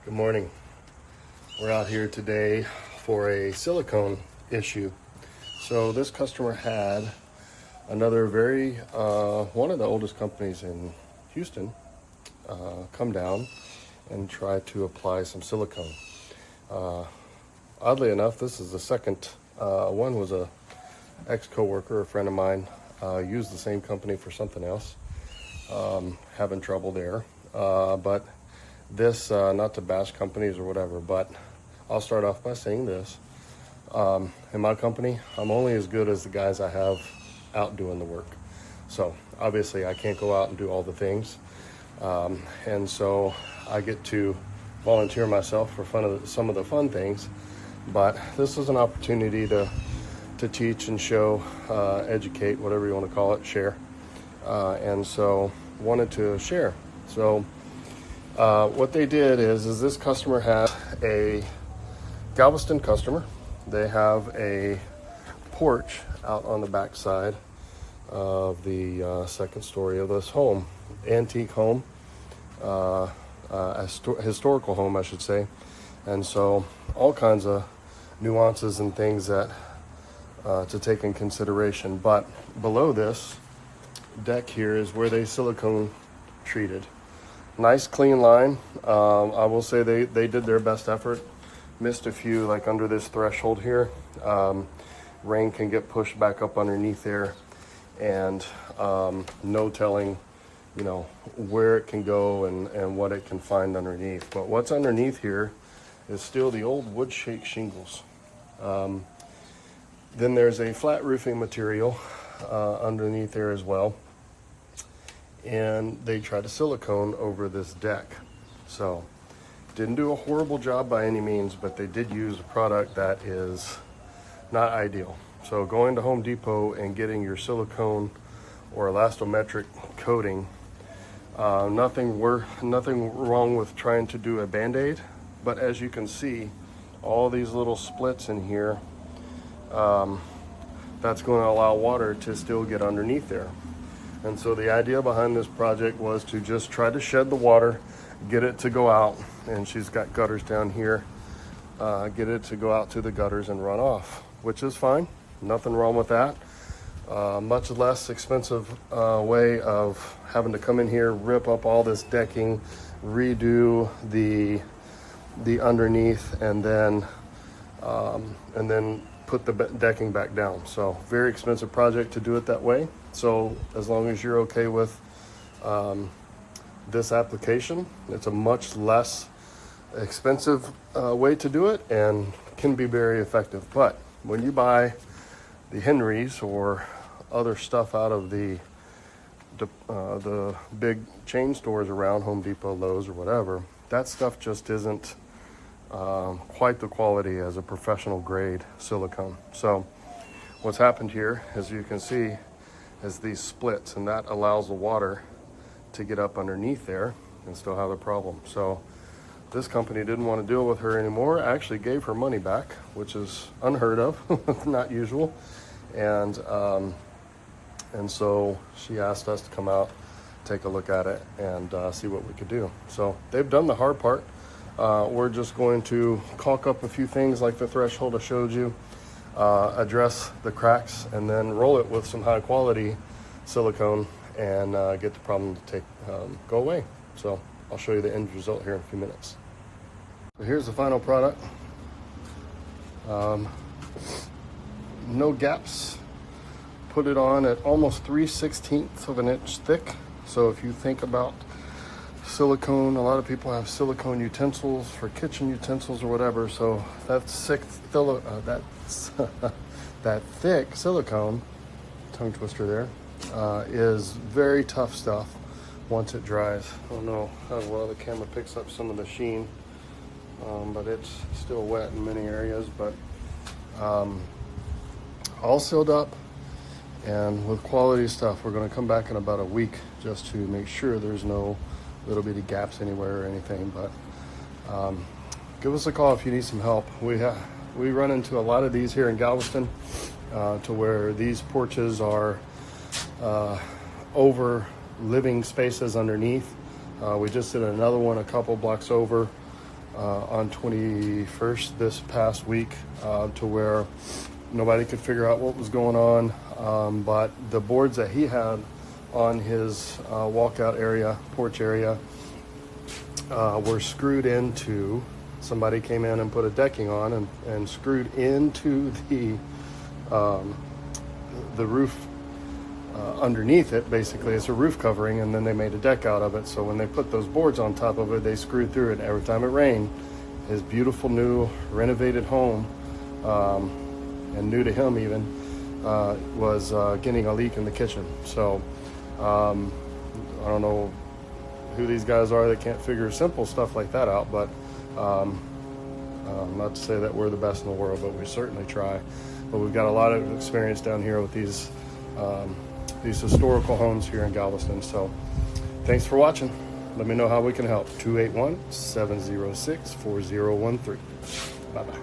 Good morning. We're out here today for a silicone issue. So this customer had another one of the oldest companies in Houston come down and try to apply some silicone. Oddly enough, this is the second. One was a ex-coworker, a friend of mine, used the same company for something else, having trouble there. But this, not to bash companies or whatever, but I'll start off by saying this. In my company, I'm only as good as the guys I have out doing the work. So obviously I can't go out and do all the things. And so I get to volunteer myself for some of the fun things. But this is an opportunity to teach and show, educate, whatever you want to call it, share. And so wanted to share. So what they did is this customer had a Galveston customer. They have a porch out on the back side of the second story of this home, antique home, historical home, I should say. And so all kinds of nuances and things that to take in consideration. But below this deck here is where they silicone treated. Nice clean line. I will say they did their best effort. Missed a few, like under this threshold here. Rain can get pushed back up underneath there, and no telling, where it can go and what it can find underneath. But what's underneath here is still the old wood shake shingles. Then there's a flat roofing material underneath there as well. And they tried to silicone over this deck. So didn't do a horrible job by any means, but they did use a product that is not ideal. So going to Home Depot and getting your silicone or elastometric coating, nothing wrong with trying to do a Band-Aid, but as you can see, all these little splits in here, that's going to allow water to still get underneath there. And so the idea behind this project was to just try to shed the water, get it to go out, and she's got gutters down here, get it to go out to the gutters and run off, which is fine. Nothing wrong with that. Much less expensive way of having to come in here, rip up all this decking, redo the underneath, and then put the decking back down. So very expensive project to do it that way. So as long as you're okay with this application, it's a much less expensive way to do it and can be very effective. But when you buy the Henrys or other stuff out of the big chain stores around, Home Depot, Lowe's, or whatever, that stuff just isn't quite the quality as a professional grade silicone. So what's happened here, as you can see, is these splits, and that allows the water to get up underneath there and still have a problem. So this company didn't want to deal with her anymore, actually gave her money back, which is unheard of, not usual. And so she asked us to come out, take a look at it, and see what we could do. So they've done the hard part. We're just going to caulk up a few things like the threshold I showed you, address the cracks, and then roll it with some high quality silicone and get the problem to go away. So I'll show you the end result here in a few minutes. So here's the final product. No gaps. Put it on at almost 3/16 of an inch thick. So if you think about silicone, a lot of people have silicone utensils for kitchen utensils or whatever. So that thick silicone, tongue twister there, is very tough stuff once it dries. I don't know how well the camera picks up some of the sheen, but it's still wet in many areas. But all sealed up and with quality stuff. We're going to come back in about a week just to make sure there's no little bitty gaps anywhere or anything. But give us a call if you need some help. We run into a lot of these here in Galveston, to where these porches are over living spaces underneath. We just did another one a couple blocks over on 21st this past week, to where nobody could figure out what was going on. But the boards that he had on his walkout area, porch area, were screwed into. Somebody came in and put a decking on and screwed into the roof underneath it. Basically, it's a roof covering, and then they made a deck out of it. So when they put those boards on top of it, they screwed through it. Every time it rained, his beautiful new renovated home, and new to him even, was getting a leak in the kitchen. So I don't know who these guys are that can't figure simple stuff like that out, but not to say that we're the best in the world, but we certainly try. But we've got a lot of experience down here with these historical homes here in Galveston. So thanks for watching. Let me know how we can help. 281-706-4013. Bye-bye.